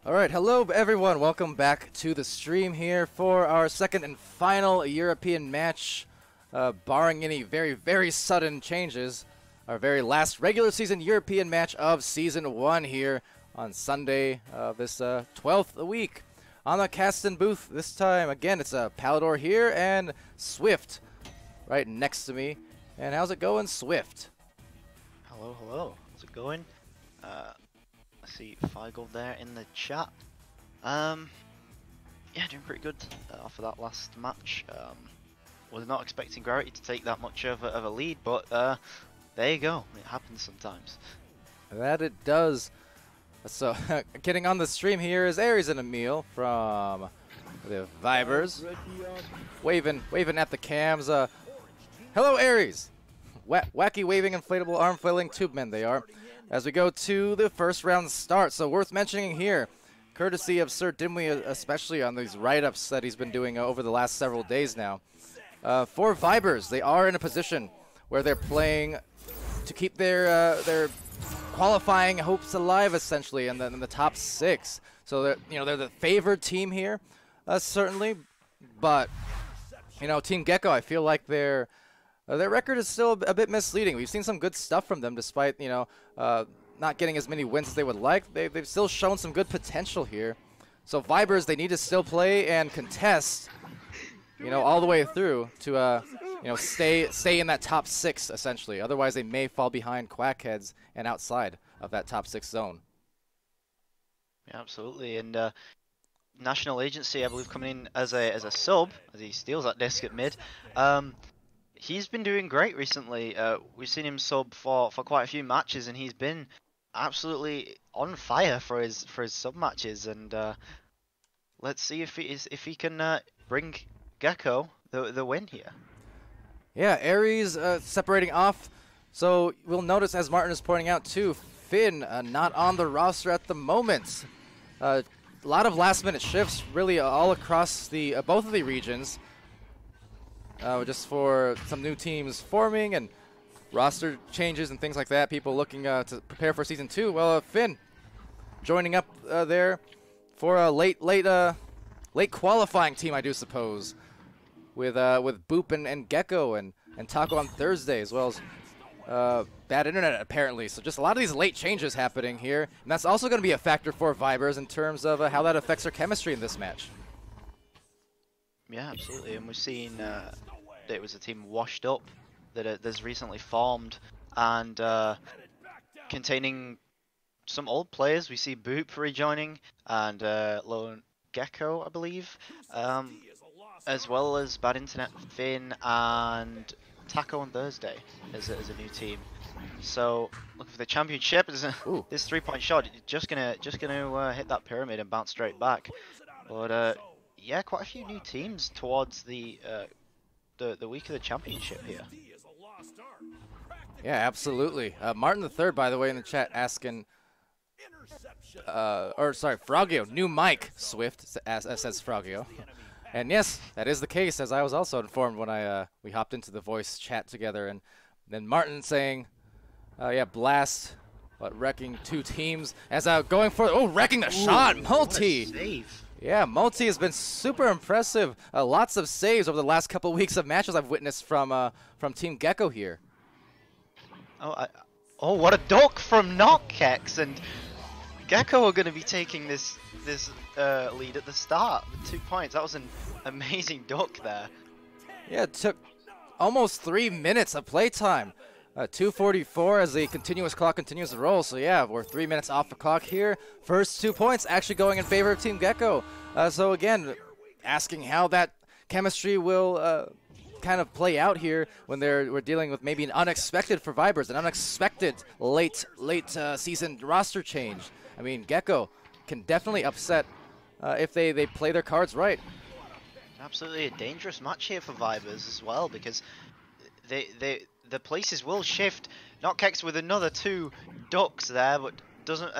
Alright, hello everyone, welcome back to the stream here for our second and final European match, barring any very sudden changes. Our very last regular season European match of Season 1 here on Sunday of this 12th week. On the casting booth this time, again, it's Palidore here and Swift right next to me. And how's it going, Swift? Hello. How's it going? I see Feigl there in the chat. Yeah, doing pretty good off of that last match. Was not expecting Gravity to take that much of a lead, but there you go. It happens sometimes. That it does. So, getting on the stream here is Aries and Emil from the Vibers, waving at the cams. Hello, Aries. Wacky waving inflatable arm flailing tube men they are. As we go to the first round start, so worth mentioning here, courtesy of Sir Dimwee, especially on these write-ups that he's been doing over the last several days now. For Vibers, they are in a position where they're playing to keep their qualifying hopes alive, essentially, in the top 6. So they're the favored team here, certainly. But Team Gecko, I feel like their record is still a bit misleading. We've seen some good stuff from them, despite not getting as many wins as they would like. They've still shown some good potential here. So Vibers, they need to still play and contest, all the way through to stay in that top 6 essentially. Otherwise, they may fall behind Quackheads and outside of that top 6 zone. Yeah, absolutely. And National Agency, I believe, coming in as a sub as he steals that disc at mid. He's been doing great recently. We've seen him sub for quite a few matches, and he's been absolutely on fire for his sub matches. And let's see if he can bring Gecko the win here. Yeah, Aries separating off. So we'll notice, as Martin is pointing out too, Finn not on the roster at the moment. A lot of last-minute shifts, really all across the both of the regions. Just for some new teams forming and roster changes and things like that. People looking to prepare for Season 2. Well, Finn joining up there for a late qualifying team, I do suppose, with Boop and Gecko and Taco on Thursday, as well as bad internet apparently. So just a lot of these late changes happening here, and that's also going to be a factor for Vibers in terms of how that affects their chemistry in this match. Yeah, absolutely. And we've seen that it was a team washed up that has recently formed and containing some old players. We see Boop rejoining and Lone Gecko, I believe, as well as Bad Internet, Finn, and Taco on Thursday as a new team. So looking for the championship. This 3-point shot just gonna hit that pyramid and bounce straight back. But yeah, quite a few new teams towards the week of the championship here. Yeah, absolutely. Martin the Third, by the way, in the chat asking, Frogio, new mic, Swift, says Frogio. And yes, that is the case, as I was also informed when we hopped into the voice chat together. And then Martin saying, yeah, Blast, wrecking 2 teams as going for, wrecking the shot, multi. What a save. Yeah, Multi has been super impressive. Lots of saves over the last couple weeks of matches I've witnessed from Team Gecko here. Oh, what a duck from Knockkex, and Gecko are going to be taking this lead at the start with 2 points. That was an amazing duck there. Yeah, it took almost 3 minutes of playtime. 2:44 as the continuous clock continues to roll. So yeah, we're 3 minutes off the clock here. First 2 points actually going in favor of Team Gecko. So again, asking how that chemistry will kind of play out here when we're dealing with maybe an unexpected for Vibers, an unexpected late season roster change. I mean, Gecko can definitely upset if they play their cards right. Absolutely a dangerous match here for Vibers as well, because the places will shift. Knockkex with another 2 ducks there, but doesn't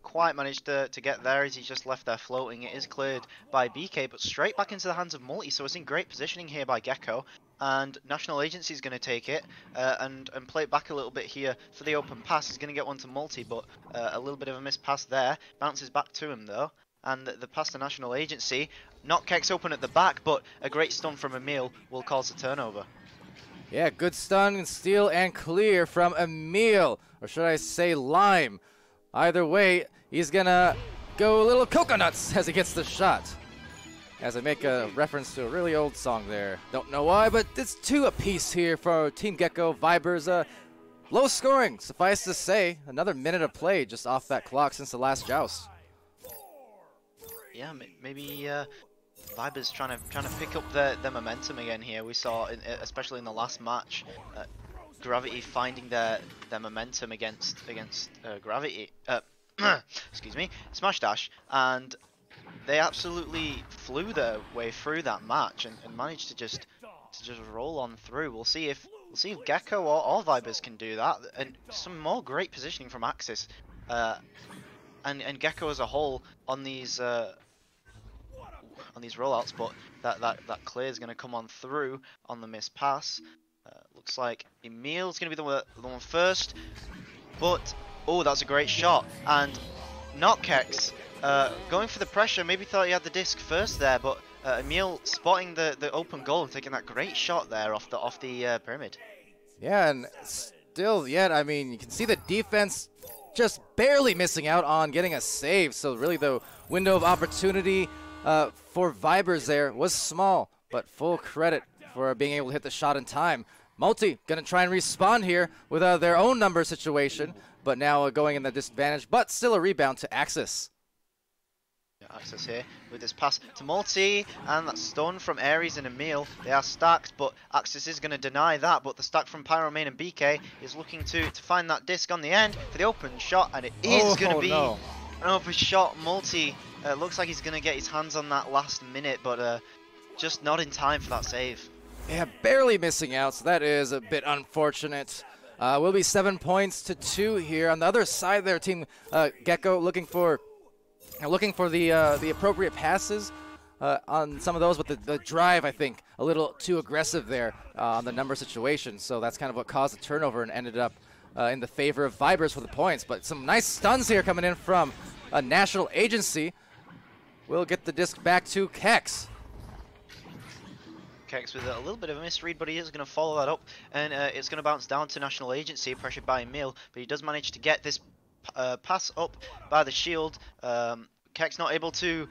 quite manage to get there as he's just left there floating. It is cleared by BK, but straight back into the hands of Multi, so it's in great positioning here by Gecko. and National Agency is going to take it and play it back a little bit here for the open pass. He's going to get one to Multi, but a little bit of a missed pass there. Bounces back to him though, and the pass to National Agency. Not Kex open at the back, but a great stun from Emil will cause a turnover. Yeah, good stun, steal, and clear from Emil, or should I say Lime. Either way, he's gonna go a little coconuts as he gets the shot. As I make a reference to a really old song there. Don't know why, but it's 2 apiece here for Team Gecko. Vibers, low scoring, suffice to say. Another minute of play just off that clock since the last joust. Yeah, maybe Vibers trying to pick up their momentum again here. We saw, especially in the last match, Gravity finding their momentum against Gravity. Excuse me, Smash Dash, and they absolutely flew their way through that match and managed to just roll on through. We'll see if Gecko or Vibers can do that, and some more great positioning from Axis, and Gecko as a whole on these rollouts. But that clear is going to come on through on the missed pass. Looks like Emil's going to be the one first, but oh, that's a great shot, and not Kex. Going for the pressure, maybe thought he had the disc first there, but Emil spotting the open goal and taking that great shot there off the pyramid. Yeah, and still yet, I mean, you can see the defense just barely missing out on getting a save. So really the window of opportunity for Vibers there was small, but full credit for being able to hit the shot in time. Multi gonna try and respawn here with their own number situation, but now going in the disadvantage, but still a rebound to Axis. Axis here with this pass to Multi, and that stun from Ares and Emil. They are stacked, but Axis is going to deny that. But the stack from Pyromane and BK is looking to find that disc on the end for the open shot, and it is going to be an open shot. Multi looks like he's going to get his hands on that last minute, but just not in time for that save. Yeah, barely missing out, so that is a bit unfortunate. Will be 7 points to 2 here. On the other side there, Team Gecko looking for the appropriate passes on some of those, but the drive, I think, a little too aggressive there on the number situation. So that's kind of what caused the turnover and ended up in the favor of Vibers for the points. But some nice stuns here coming in from a National Agency. We'll get the disc back to Kex. Kex with a little bit of a misread, but he is going to follow that up, and it's going to bounce down to National Agency, pressured by Emil, but he does manage to get this pass up by the shield. Kex not able to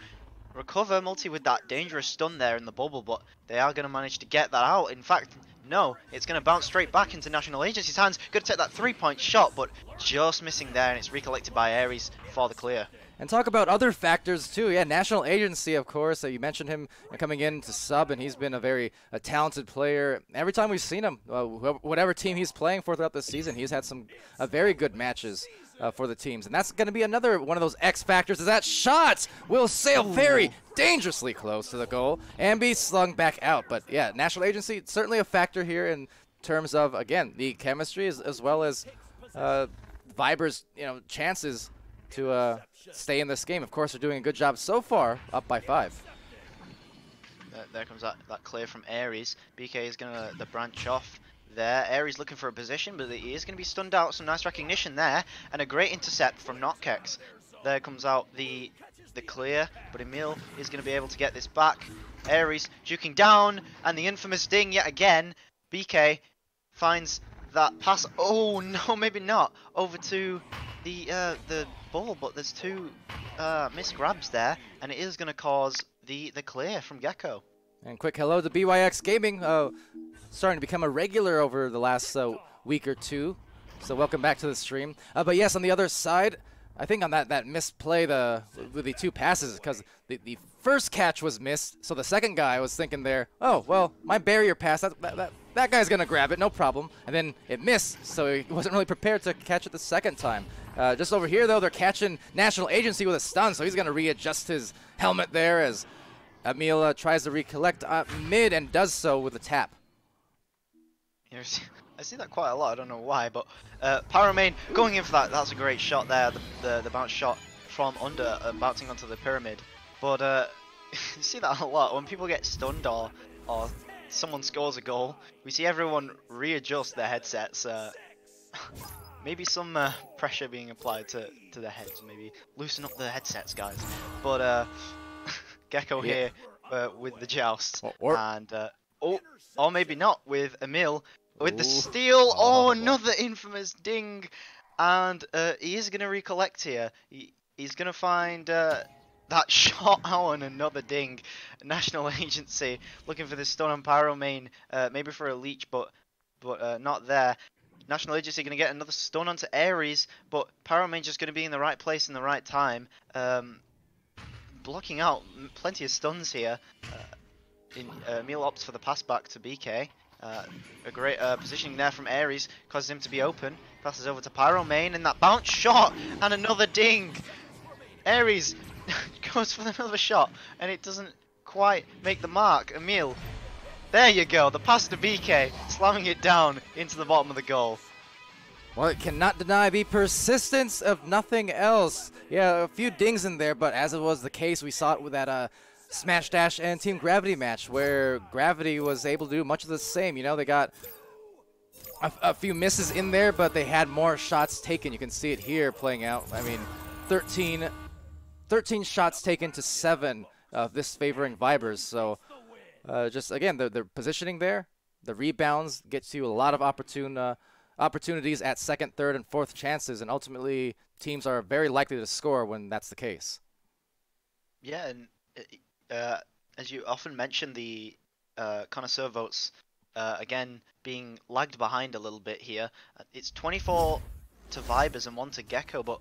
recover. Multi with that dangerous stun there in the bubble, but they are going to manage to get that out. In fact, no, it's going to bounce straight back into National Agency's hands. Going to take that 3-point shot, but just missing there, and it's recollected by Ares for the clear. And talk about other factors too. Yeah, National Agency, of course. You mentioned him coming in to sub, and he's been a very talented player. Every time we've seen him, whatever team he's playing for throughout the season, he's had some very good matches for the teams. And that's going to be another one of those X factors, is that shot will sail very dangerously close to the goal and be slung back out. But yeah, National Agency, certainly a factor here in terms of, again, the chemistry as well as Vibers' chances to stay in this game. Of course, they're doing a good job so far, up by 5. There comes that clear from Ares. BK is going to the branch off there. Ares looking for a position, but he is going to be stunned out. Some nice recognition there, and a great intercept from Notkex. There comes out the clear, but Emil is going to be able to get this back. Ares juking down, and the infamous ding yet again. BK finds that pass. Oh no, maybe not. Over to the ball, but there's 2 missed grabs there, and it is going to cause the clear from Gecko. And quick hello to BYX Gaming, starting to become a regular over the last week or 2. So welcome back to the stream. But yes, on the other side, I think on that misplay with the 2 passes, because the first catch was missed, so the second guy was thinking there, oh, well, my barrier pass, that guy's going to grab it, no problem. And then it missed, so he wasn't really prepared to catch it the second time. Just over here, though, they're catching National Agency with a stun, so he's going to readjust his helmet there as Emil tries to recollect mid and does so with a tap. I see that quite a lot, I don't know why, but Pyromane going in for that. That's a great shot there, the bounce shot from under, bouncing onto the pyramid. But you see that a lot when people get stunned or someone scores a goal, we see everyone readjust their headsets. Maybe some pressure being applied to their heads. Maybe loosen up the headsets, guys. But Gecko here with the joust, and or maybe not with Emil with the steal. Oh, another infamous ding, and he is going to recollect here. He's going to find that shot out and another ding. National Agency looking for this stun on Pyro main, maybe for a leech, but not there. National Agency going to get another stun onto Ares, but Pyromane's just going to be in the right place in the right time. Blocking out plenty of stuns here. Emil opts for the pass back to BK. A great positioning there from Ares, causes him to be open. Passes over to Pyromane, and that bounce shot, and another ding. Ares goes for another shot, and it doesn't quite make the mark. Emil, there you go, the pass to BK, slamming it down into the bottom of the goal. Well, it cannot deny the persistence of nothing else. Yeah, a few dings in there, but as it was the case, we saw it with that Smash Dash and Team Gravity match, where Gravity was able to do much of the same. You know, they got a few misses in there, but they had more shots taken. You can see it here playing out. I mean, 13 shots taken to 7, this favoring Vibers. So just, again, their positioning there, the rebounds gets you a lot of opportunities at second, third, and fourth chances, and ultimately teams are very likely to score when that's the case. Yeah, and as you often mention, the connoisseur votes, again, being lagged behind a little bit here. It's 24 to Vibers and 1 to Gecko, but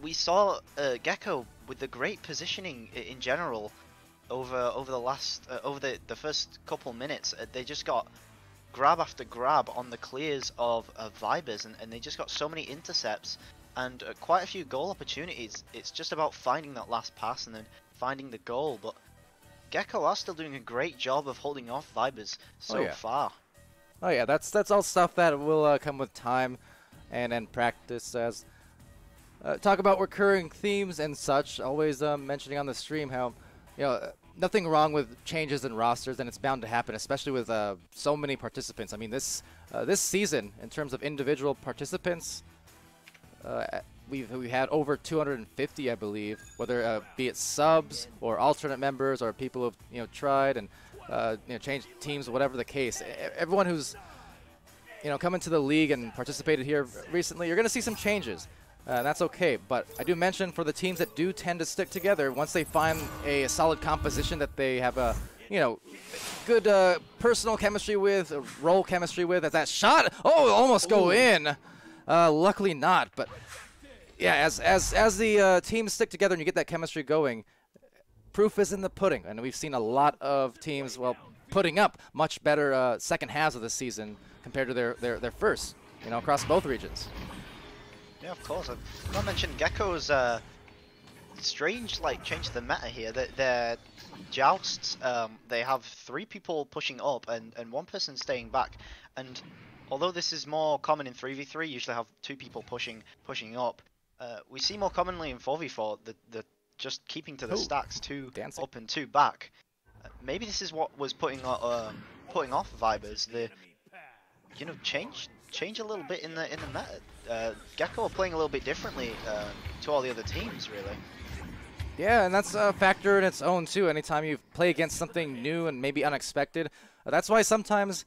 we saw Gecko with the great positioning in general over the first couple minutes. They just got grab after grab on the clears of Vibers, and they just got so many intercepts and quite a few goal opportunities. It's just about finding that last pass and then finding the goal, but Gecko are still doing a great job of holding off Vibers so far. Oh yeah, that's all stuff that will come with time and practice. As talk about recurring themes and such, always mentioning on the stream how, you know, nothing wrong with changes in rosters, and it's bound to happen, especially with so many participants. I mean, this season, in terms of individual participants, we had over 250, I believe, whether be it subs or alternate members or people who've tried and changed teams, whatever the case. Everyone who's come into the league and participated here recently, you're going to see some changes. That's okay, but I do mention for the teams that do tend to stick together, once they find a solid composition that they have a good personal chemistry with, role chemistry with, that shot, almost go in. Luckily not, but yeah, as the teams stick together and you get that chemistry going, proof is in the pudding, and we've seen a lot of teams, well, putting up much better second halves of the season compared to their first, across both regions. Yeah, of course. I've not mentioned Gecko's strange change to the meta here. Their jousts, they have 3 people pushing up and 1 person staying back. And although this is more common in 3v3, usually have 2 people pushing up. We see more commonly in 4v4 the just keeping to the stacks, 2 up and 2 back. Maybe this is what was putting off Vibers. The change a little bit in the meta. Gecko are playing a little bit differently to all the other teams, really. Yeah, and that's a factor in its own too. Anytime you play against something new and maybe unexpected, that's why sometimes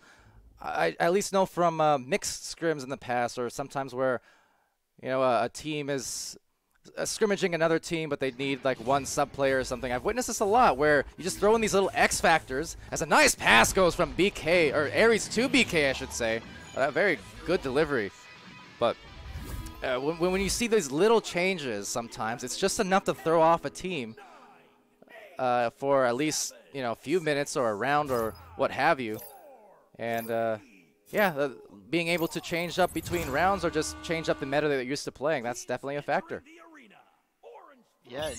I at least know from mixed scrims in the past, or sometimes where a team is scrimmaging another team, but they need like 1 sub player or something. I've witnessed this a lot, where you just throw in these little X factors as a nice pass goes from BK, or Ares to BK, I should say. Very good delivery. But when you see these little changes, sometimes it's just enough to throw off a team for at least a few minutes or a round or what have you. And yeah, being able to change up between rounds or just change up the meta that you're used to playing, that's definitely a factor. Yeah,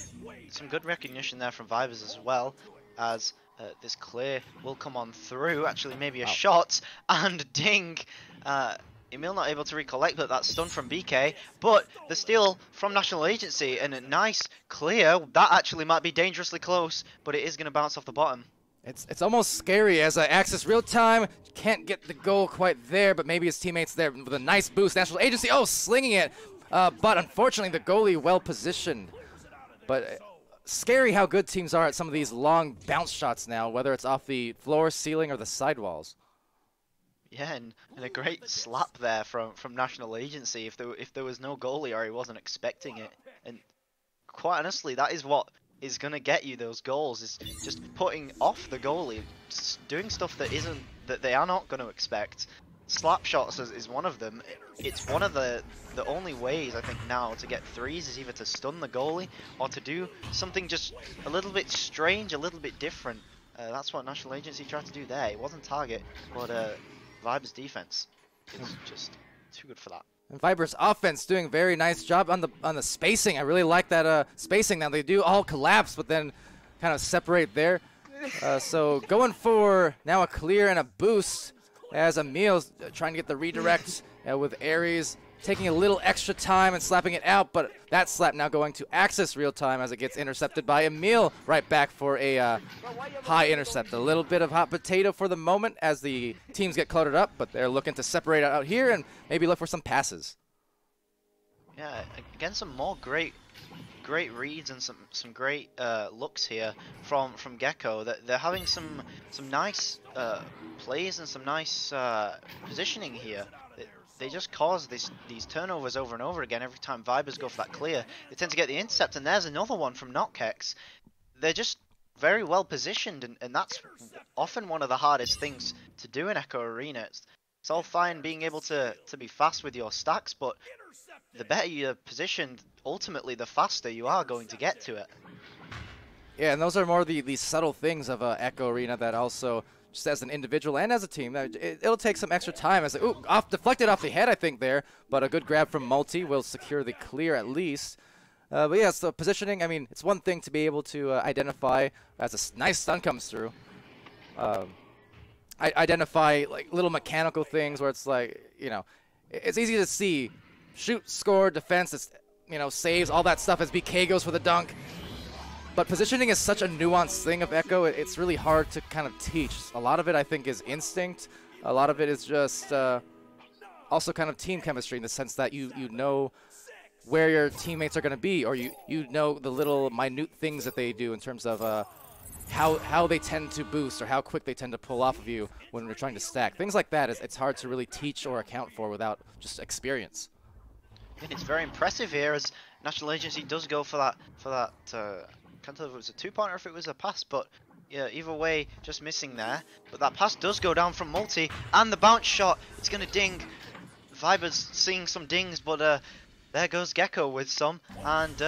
some good recognition there from Vibers as well, as this clear will come on through. Actually, maybe a shot, and ding. Emil not able to recollect, but that stun from BK. But the steal from National Agency and a nice clear. That actually might be dangerously close, but it is going to bounce off the bottom. It's almost scary as Axis real time can't get the goal quite there, but maybe his teammates there with a nice boost. National Agency, oh, slinging it, but unfortunately the goalie well positioned. But scary how good teams are at some of these long bounce shots now, whether it's off the floor, ceiling, or the sidewalls. Yeah, and a great slap there from National Agency. If there was no goalie or he wasn't expecting it, and quite honestly, that is what is gonna get you those goals. Is just putting off the goalie, just doing stuff that they are not gonna expect. Slap shots is one of them. It's one of the only ways I think now to get threes is either to stun the goalie or to do something just a little bit strange, a little bit different. That's what National Agency tried to do there. It wasn't target, but Viber's defense is just too good for that. And Viber's offense doing a very nice job on the spacing. I really like that spacing now. They do all collapse, but then kind of separate there. So going for now a clear and a boost as Emil's trying to get the redirect with Aries taking a little extra time and slapping it out, but that slap now going to Axis real time as it gets intercepted by Emil right back for a high intercept. A little bit of hot potato for the moment as the teams get cluttered up, but they're looking to separate out here and maybe look for some passes. Yeah, again, some more great reads and some great looks here from Gecko. They're having some nice plays and some nice positioning here. They just cause these turnovers over and over again every time Vibers go for that clear. They tend to get the intercept, and there's another one from Notkex. They're just very well positioned, and that's often one of the hardest things to do in Echo Arena. It's all fine being able to be fast with your stacks, but the better you're positioned, ultimately the faster you are going to get to it. Yeah, and those are more the subtle things of Echo Arena that also, just as an individual and as a team, it'll take some extra time. As deflected off the head, I think there, but a good grab from Multi will secure the clear at least. But yeah, so positioning, I mean, it's one thing to be able to identify as a nice stun comes through. Identify like little mechanical things where it's like, you know, it's easy to see shoot, score, defense, it's, you know, saves, all that stuff as BK goes for the dunk. But positioning is such a nuanced thing of Echo, it's really hard to kind of teach. A lot of it, I think, is instinct. A lot of it is just also kind of team chemistry in the sense that you know where your teammates are going to be, or you know the little minute things that they do in terms of how they tend to boost or how quick they tend to pull off of you when we're trying to stack. Things like that, it's hard to really teach or account for without just experience. And it's very impressive here as National Agency does go for that can't tell if it was a two-pointer or if it was a pass, but yeah, either way, just missing there. But that pass does go down from Multi, and the bounce shot, it's going to ding. Viber's seeing some dings, but there goes Gecko with some, and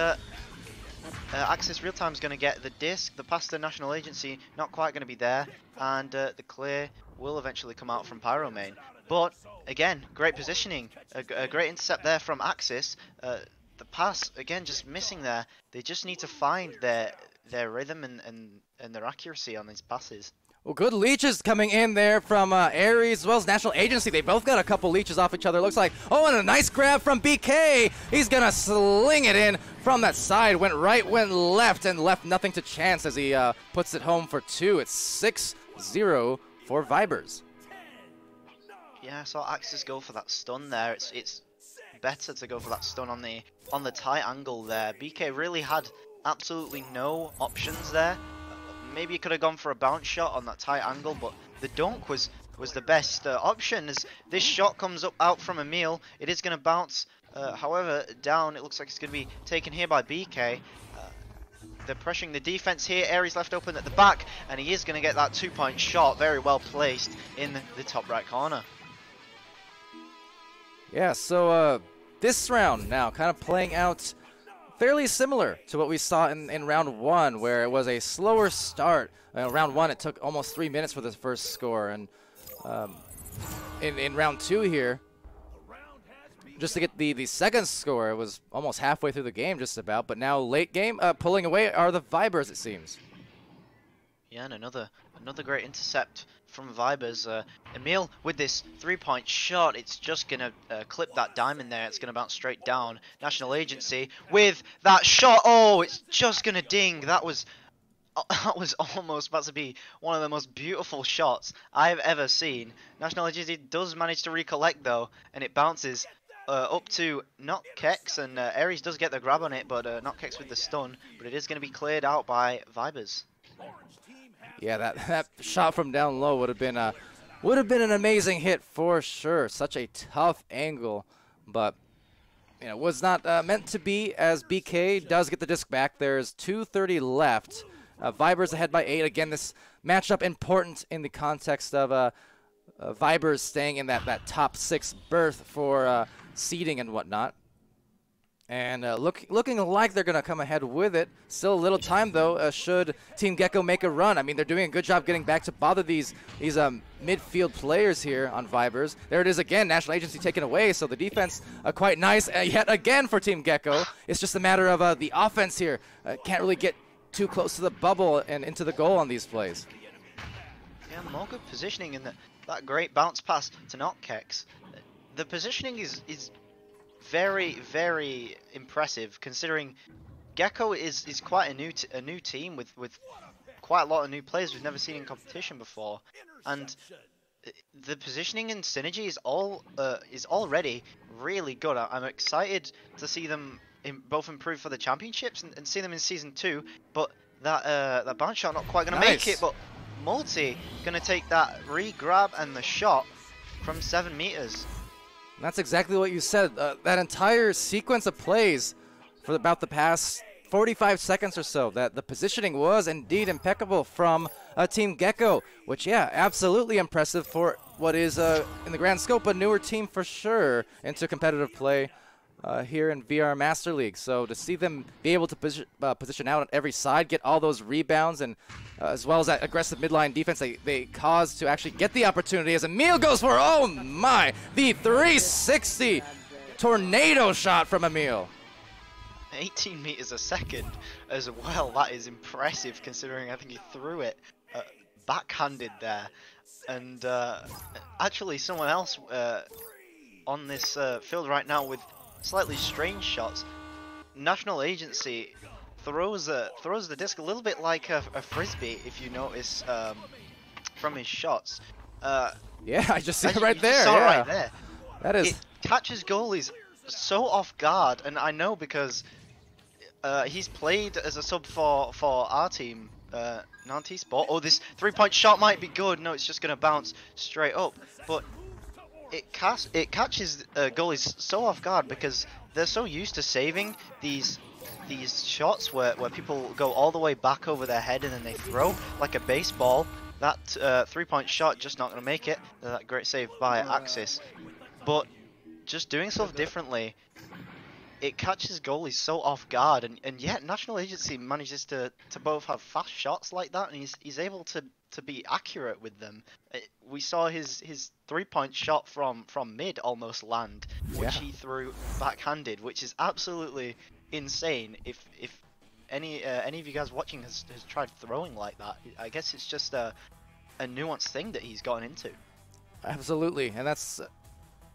Axis Real Time's going to get the disc. The pass to National Agency, not quite going to be there, and the clear will eventually come out from Pyromane. But, again, great positioning, a great intercept there from Axis. The pass, again, just missing there. They just need to find their rhythm and their accuracy on these passes. Well, good leeches coming in there from Aries as well as National Agency. They both got a couple leeches off each other. Looks like, oh, and a nice grab from BK. He's going to sling it in from that side. Went right, went left, and left nothing to chance as he puts it home for two. It's 6-0 for Vibers. Yeah, I saw Axis go for that stun there. It's better to go for that stun on the tight angle there. BK really had absolutely no options there. Maybe he could have gone for a bounce shot on that tight angle, but the dunk was the best option as this shot comes up out from Emil. It is going to bounce, however, down. It looks like it's going to be taken here by BK. They're pressuring the defense here. Aries left open at the back, and he is going to get that two-point shot. Very well placed in the top right corner. Yeah, so this round now kind of playing out fairly similar to what we saw in round one, where it was a slower start. Round one, it took almost 3 minutes for the first score, and in round two here, just to get the second score, it was almost halfway through the game just about, but now late game, pulling away are the Vibers, it seems. Yeah, and another great intercept from Vibers. Emil with this three-point shot, it's just going to clip that diamond there. It's going to bounce straight down. National Agency with that shot. Oh, it's just going to ding. That was that was almost about to be one of the most beautiful shots I've ever seen. National Agency does manage to recollect though, and it bounces up to not Kex, and Ares does get the grab on it, but not Kex with the stun. But it is going to be cleared out by Vibers. Yeah, that shot from down low would have been an amazing hit for sure. Such a tough angle, but you know, was not meant to be, as BK does get the disc back. There's 2:30 left. Vibers ahead by 8. Again, this matchup important in the context of Vibers staying in that top 6 berth for seeding and whatnot. And looking like they're going to come ahead with it. Still a little time, though, should Team Gecko make a run. I mean, they're doing a good job getting back to bother these midfield players here on Vibers. There it is again, National Agency taken away, so the defense quite nice yet again for Team Gecko. It's just a matter of the offense here. Can't really get too close to the bubble and into the goal on these plays. Yeah, more good positioning in that great bounce pass to Notkex. The positioning is very, very impressive, considering Gecko is quite a new team with quite a lot of new players we've never seen in competition before, and the positioning and synergy is already really good. I'm excited to see them both improve for the championships and see them in season 2. But that bounce shot not quite gonna make it. But Multi gonna take that re-grab and the shot from 7 meters. That's exactly what you said. That entire sequence of plays for about the past 45 seconds or so, that the positioning was indeed impeccable from Team Gecko, which, yeah, absolutely impressive for what is, in the grand scope, a newer team for sure into competitive play here in VR Master League. So to see them be able to position out on every side, get all those rebounds, and as well as that aggressive midline defense they caused to actually get the opportunity as Emil goes for, oh my, the 360 tornado shot from Emil. 18 meters a second as well. That is impressive, considering I think he threw it backhanded there. And actually someone else on this field right now with slightly strange shots. National Agency throws the disc a little bit like a frisbee, if you notice from his shots. Yeah, I just see it right there. Saw yeah. Right there. That is. It catches goalies so off guard, and I know because he's played as a sub for our team, Nantes Sport. Oh, this 3-point shot might be good. No, it's just gonna bounce straight up, but it catches goalies so off guard because they're so used to saving these shots where people go all the way back over their head and then they throw like a baseball. That 3-point shot just not going to make it. That great save by Axis. But just doing stuff differently, it catches goalies so off guard, and yet National Agency manages to both have fast shots like that, and he's able to be accurate with them. We saw his 3-point shot from mid almost land, which he threw backhanded, which is absolutely insane. If any of you guys watching has tried throwing like that, I guess it's just a nuanced thing that he's gotten into. Absolutely, and that's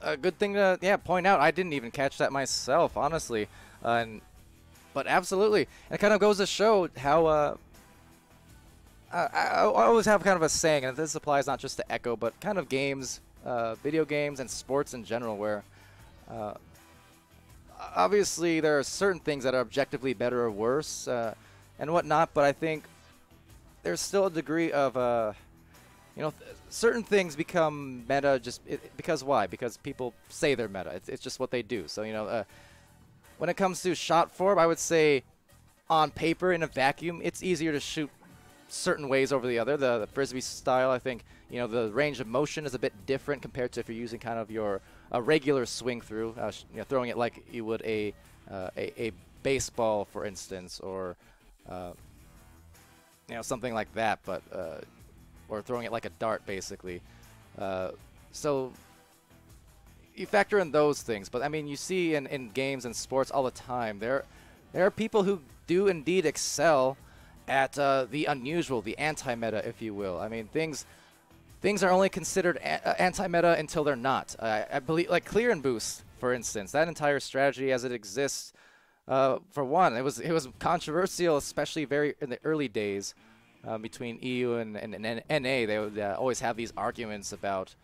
a good thing to point out. I didn't even catch that myself, honestly, but absolutely, and it kind of goes to show how I always have kind of a saying, and this applies not just to Echo, but kind of games, video games, and sports in general, where obviously there are certain things that are objectively better or worse and whatnot, but I think there's still a degree of certain things become meta because why? Because people say they're meta. It's just what they do. So when it comes to shot form, I would say on paper in a vacuum, it's easier to shoot certain ways over the other. The frisbee style, I think, the range of motion is a bit different compared to if you're using kind of your regular swing through, throwing it like you would a baseball, for instance, or something like that, but or throwing it like a dart, basically. So you factor in those things, but I mean, you see in games and sports all the time, there are people who do indeed excel at the unusual, the anti-meta, if you will. I mean, things are only considered anti-meta until they're not. I believe, like clear and boost, for instance, that entire strategy as it exists, for one, it was controversial, especially very in the early days, between EU and NA. They would always have these arguments about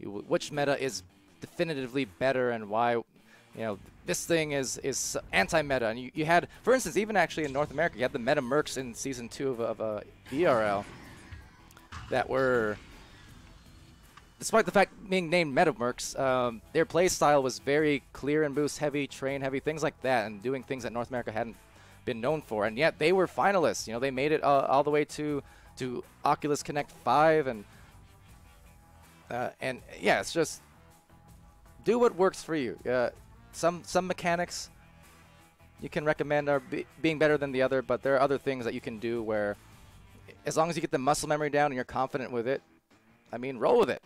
which meta is definitively better and why, this thing is anti-meta. And you had, for instance, even actually in North America, you had the meta mercs in Season 2 of VRL that were, despite the fact being named meta mercs, their play style was very clear and boost heavy, train heavy, things like that, and doing things that North America hadn't been known for. And yet they were finalists. They made it all the way to Oculus Connect 5, and yeah, it's just do what works for you. Some mechanics you can recommend are being better than the other, but there are other things that you can do where, as long as you get the muscle memory down and you're confident with it, I mean, roll with it.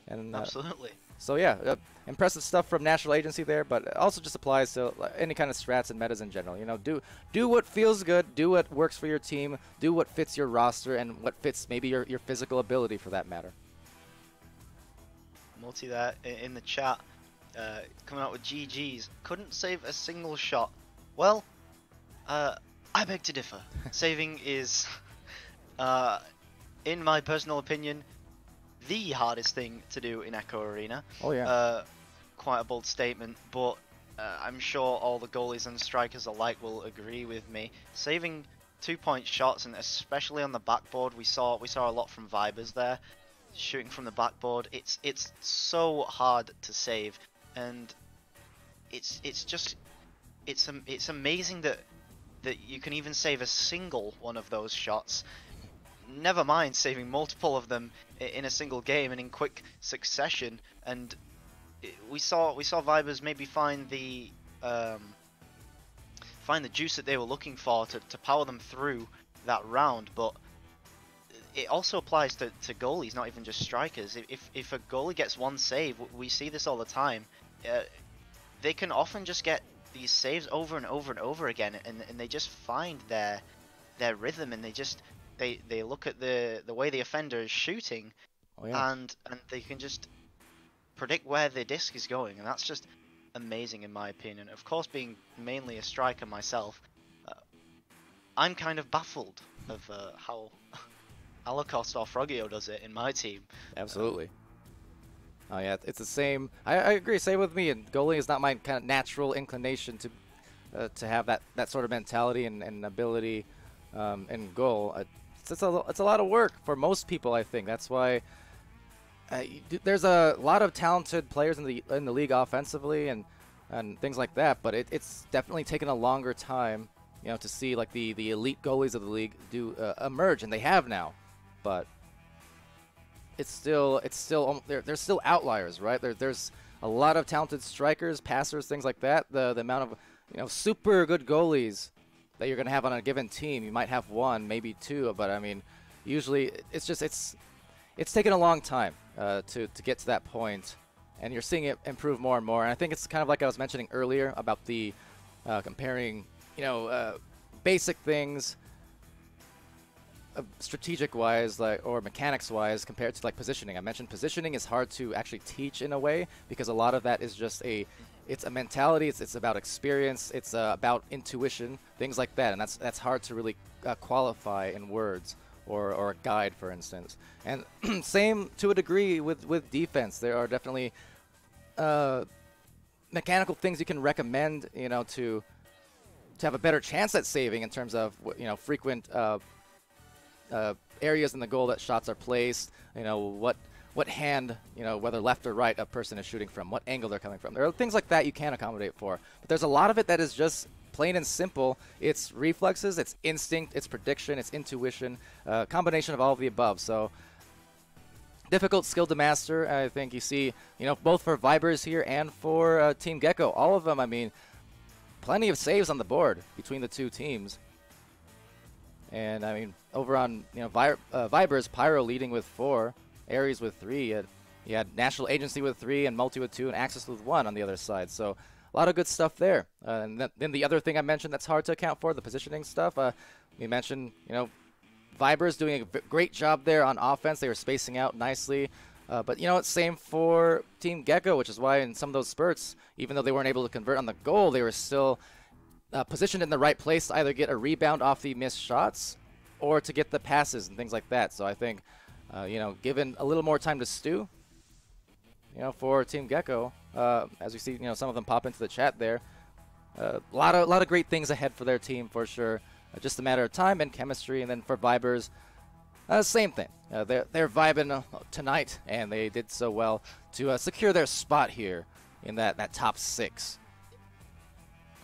And absolutely. So yeah, impressive stuff from National Agency there, but it also just applies to any kind of strats and metas in general. Do what feels good, do what works for your team, do what fits your roster and what fits maybe your physical ability for that matter. Multi there in the chat, coming out with GGs. Couldn't save a single shot. Well, I beg to differ. Saving is, in my personal opinion, the hardest thing to do in Echo Arena. Oh yeah. Quite a bold statement, but I'm sure all the goalies and strikers alike will agree with me. Saving 2-point shots, and especially on the backboard, we saw a lot from Vibers there. Shooting from the backboard, it's so hard to save, and it's amazing that you can even save a single one of those shots. Never mind saving multiple of them in a single game and in quick succession. And we saw Vibers maybe find the juice that they were looking for to power them through that round, but it also applies to goalies, not even just strikers. If a goalie gets one save, we see this all the time, they can often just get these saves over and over and over again, and they just find their rhythm, and they look at the way the offender is shooting, oh, yeah. and they can just predict where the disc is going, and that's just amazing in my opinion. Of course, being mainly a striker myself, I'm kind of baffled of how Holocaust or Frogio does it in my team. Absolutely. Oh yeah, it's the same. I agree. Same with me. And goalie is not my kind of natural inclination to have that sort of mentality and ability in goal. It's a lot of work for most people, I think. That's why there's a lot of talented players in the league offensively and things like that. But it's definitely taken a longer time, to see like the elite goalies of the league do emerge, and they have now. But there's still outliers, right? There's a lot of talented strikers, passers, things like that. The amount of super good goalies that you're gonna have on a given team, you might have one, maybe two, but I mean, usually it's taken a long time to get to that point, and you're seeing it improve more and more. And I think it's kind of like I was mentioning earlier about the comparing, basic things. Strategic-wise, or mechanics-wise, compared to like positioning. I mentioned positioning is hard to actually teach in a way because a lot of that is just it's a mentality. It's about experience. It's about intuition, things like that, and that's hard to really qualify in words or a guide, for instance. And same to a degree with defense. There are definitely mechanical things you can recommend, to have a better chance at saving in terms of frequent areas in the goal that shots are placed, what hand, whether left or right a person is shooting from, what angle they're coming from. There are things like that you can accommodate for. But there's a lot of it that is just plain and simple. It's reflexes, it's instinct, it's prediction, it's intuition, combination of all of the above. So difficult skill to master. I think you see, both for Vibers here and for Team Gecko, all of them, I mean, plenty of saves on the board between the two teams. And I mean, over on Vibers, Pyro leading with 4, Ares with 3. You had National Agency with 3, and Multi with 2, and Axis with 1 on the other side. So a lot of good stuff there. And then the other thing I mentioned that's hard to account for, the positioning stuff. We mentioned, Vibers doing a great job there on offense. They were spacing out nicely. But same for Team Gecko, which is why in some of those spurts, even though they weren't able to convert on the goal, they were still positioned in the right place to either get a rebound off the missed shots or to get the passes and things like that. So I think, you know, given a little more time to stew, you know, for Team Gecko, as we see, you know, some of them pop into the chat there, a lot of great things ahead for their team for sure. Just a matter of time and chemistry. And then for Vibers, same thing. They're vibing tonight, and they did so well to secure their spot here in that top 6.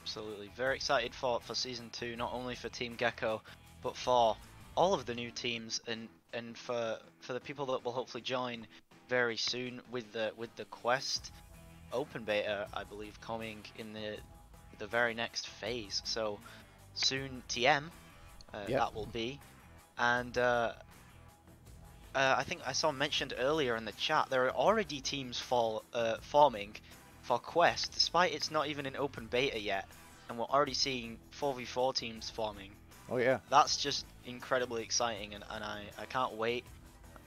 Absolutely. Very excited for Season 2, not only for Team Gecko, but for all of the new teams and for the people that will hopefully join very soon with the Quest open beta, I believe, coming in the very next phase. So soon TM, Yep. that will be. And I think I saw mentioned earlier in the chat, there are already teams forming for Quest, despite it's not even an open beta yet, and we're already seeing 4v4 teams forming. Oh yeah. That's just incredibly exciting, and I can't wait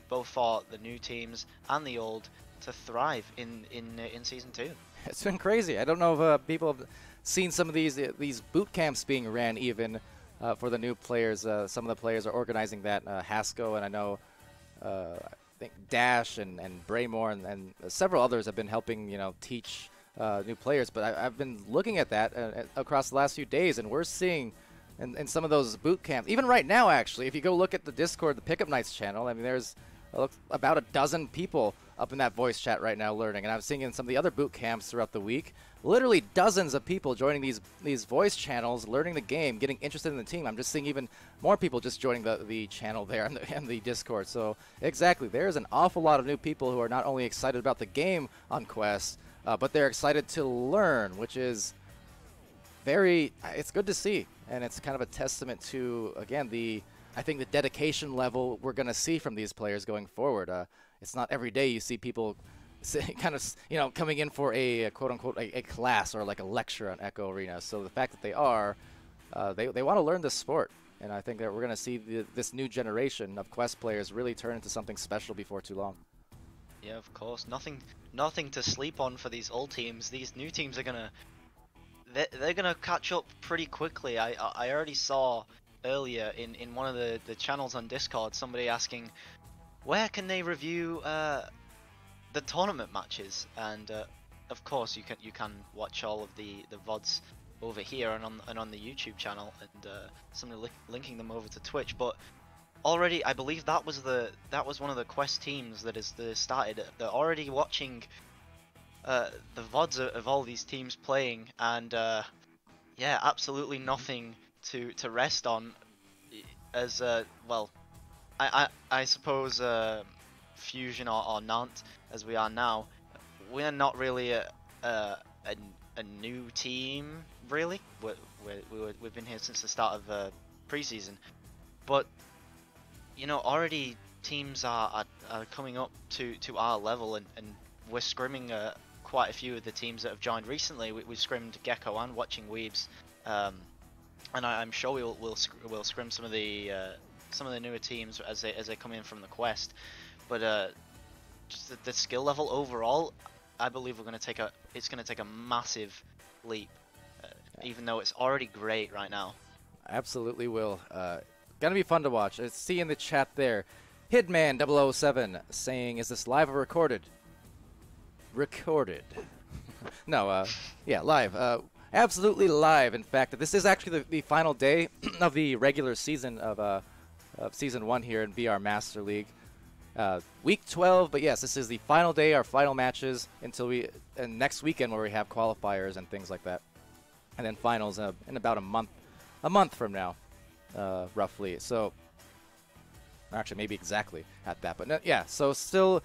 both for the new teams and the old to thrive in Season 2. It's been crazy. I don't know if people have seen some of these boot camps being ran even for the new players. Some of the players are organizing that. Haskell, and I know I think Dash and Braymore and several others have been helping, you know, teach new players. But I've been looking at that across the last few days, and we're seeing in some of those boot camps, even right now actually, if you go look at the Discord, the Pickup Nights channel, I mean, there's about a dozen people up in that voice chat right now learning. And I'm seeing in some of the other boot camps throughout the week, literally dozens of people joining these voice channels, learning the game, getting interested in the team. I'm just seeing even more people just joining the channel there and the Discord. So exactly, there's an awful lot of new people who are not only excited about the game on Quest, but they're excited to learn, which is it's good to see. And it's kind of a testament to, again, I think the dedication level we're going to see from these players going forward. It's not every day you see people kind of, you know, coming in for a quote-unquote a class or like a lecture on Echo Arena. So the fact that they are, they want to learn this sport. And I think that we're going to see this new generation of Quest players really turn into something special before too long. Yeah, of course. Nothing to sleep on for these old teams. These new teams are they're gonna catch up pretty quickly. I already saw earlier in one of the channels on Discord somebody asking where can they review the tournament matches, and of course you can watch all of the VODs over here and on the YouTube channel, and somebody linking them over to Twitch. But already I believe that was one of the Quest teams that has started. They're already watching the VODs of all these teams playing, and yeah, absolutely nothing to rest on, as well, I suppose Fusion or Nantes, as we are now, we're not really a new team, really. We've been here since the start of preseason, but you know, already teams are coming up to our level, and we're scrimming quite a few of the teams that have joined recently. We scrimmed Gecko and Watching Weebs, and I'm sure we'll scrim some of the newer teams as they come in from the Quest. But just the skill level overall, I believe it's going to take a massive leap, even though it's already great right now. Absolutely will. Gonna be fun to watch. I see in the chat there, Hitman007 saying, "Is this live or recorded?" Recorded. No, yeah, live. Absolutely live. In fact, this is actually the final day of the regular season of Season 1 here in VR Master League. Week 12, but yes, this is the final day, our final matches until next weekend, where we have qualifiers and things like that, and then finals in about a month from now, roughly. So, actually, maybe exactly at that, but no, yeah. So still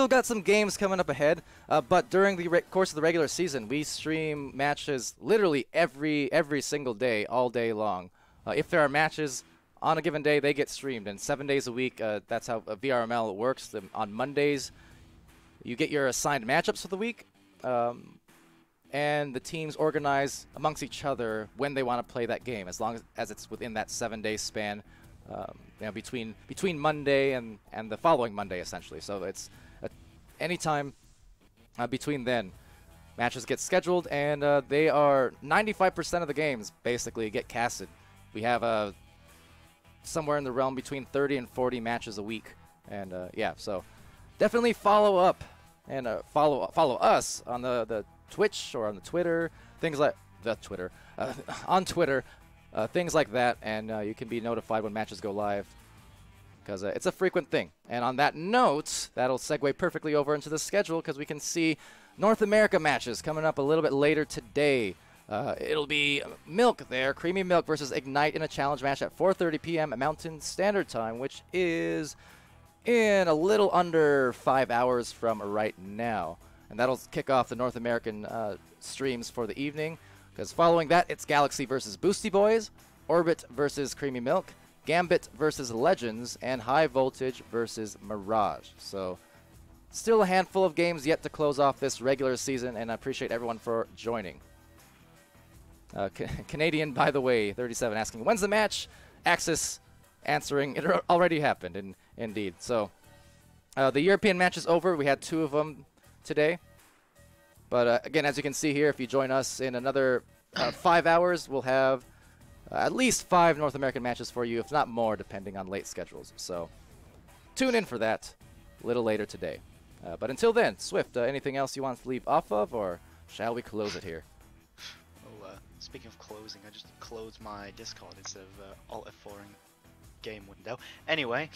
got some games coming up ahead. But during the course of the regular season, we stream matches literally every single day, all day long. If there are matches on a given day, they get streamed, and 7 days a week. That's how VRML works. On Mondays, you get your assigned matchups for the week, and the teams organize amongst each other when they want to play that game, as long as it's within that 7-day span, you know, between Monday and the following Monday, essentially. So it's any time between then, matches get scheduled, and they are 95% of the games basically get casted. We have somewhere in the realm between 30 and 40 matches a week. And yeah, so definitely follow up and follow us on the Twitch or on the Twitter, things like the Twitter, on Twitter, things like that, and you can be notified when matches go live, because it's a frequent thing. And on that note, that'll segue perfectly over into the schedule, because we can see North America matches coming up a little bit later today. It'll be Milk there, Creamy Milk versus Ignite in a challenge match at 4:30 p.m. Mountain Standard Time, which is in a little under 5 hours from right now. And that'll kick off the North American streams for the evening, because following that, it's Galaxy versus Boosty Boys, Orbit versus Creamy Milk, Gambit versus Legends, and High Voltage versus Mirage. So still a handful of games yet to close off this regular season, and I appreciate everyone for joining. Canadian, by the way, 37, asking, when's the match? Axis answering, it already happened, indeed. So the European match is over. We had 2 of them today. But again, as you can see here, if you join us in another 5 hours, we'll have at least 5 North American matches for you, if not more, depending on late schedules. So tune in for that a little later today. But until then, Swift, anything else you want to leave off of, or shall we close it here? Well, speaking of closing, I just closed my Discord instead of Alt F4ing game window. Anyway,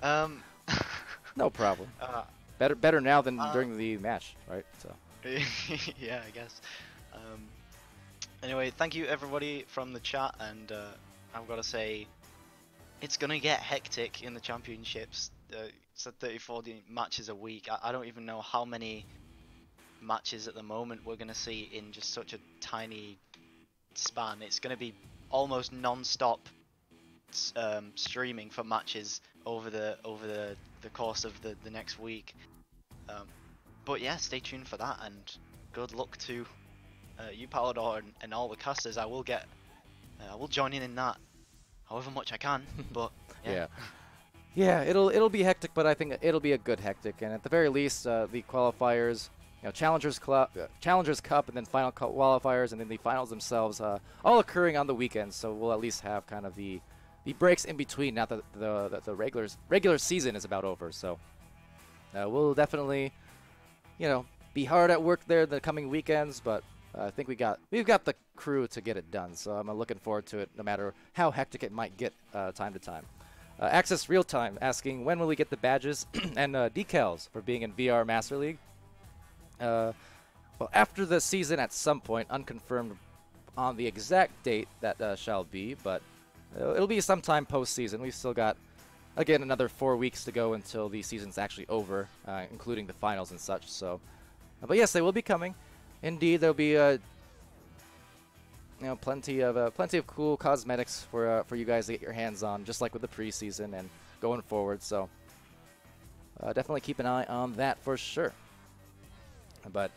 no problem. Better now than during the match, right? So. Yeah, I guess. Anyway, thank you everybody from the chat, and I've got to say, it's gonna get hectic in the championships. It's 30-40 matches a week. I don't even know how many matches at the moment we're gonna see in just such a tiny span. It's gonna be almost non-stop streaming for matches over the course of the next week. But yeah, stay tuned for that, and good luck to you, Palidore, and all the casters. I will join in that, however much I can. But yeah, yeah, it'll be hectic, but I think it'll be a good hectic. And at the very least, the qualifiers, Challengers Cup, and then final qualifiers, and then the finals themselves, all occurring on the weekends. So we'll at least have kind of the breaks in between. Now that the regular season is about over, so we'll definitely, be hard at work there the coming weekends, but I think we've got the crew to get it done. So I'm looking forward to it, no matter how hectic it might get time to time. Access Real Time asking, when will we get the badges and decals for being in VR Master League? Well, after the season at some point, unconfirmed on the exact date that shall be, but it'll be sometime post-season. We've still got, again, another 4 weeks to go until the season's actually over, including the finals and such. So, but yes, they will be coming. Indeed, there'll be plenty of cool cosmetics for you guys to get your hands on, just like with the preseason and going forward. So definitely keep an eye on that for sure. But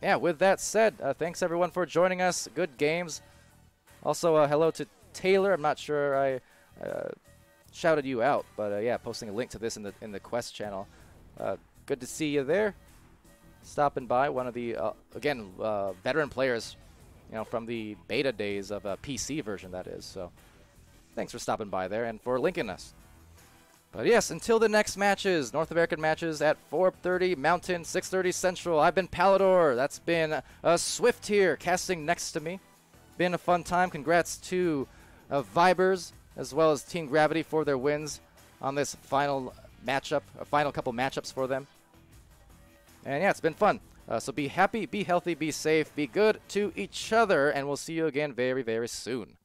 yeah, with that said, thanks everyone for joining us. Good games. Also, hello to Taylor. I'm not sure I shouted you out, but yeah, posting a link to this in the Quest channel. Good to see you there. Stopping by, one of the again veteran players, from the beta days of a PC version, that is. So thanks for stopping by there and for linking us. But yes, until the next matches, North American matches at 4:30 Mountain, 6:30 Central. I've been Palidore. That's been Swift here, casting next to me. Been a fun time. Congrats to Vibers as well as Team Gravity for their wins on this final matchup, final couple matchups for them. And yeah, it's been fun. So be happy, be healthy, be safe, be good to each other, and we'll see you again very, very soon.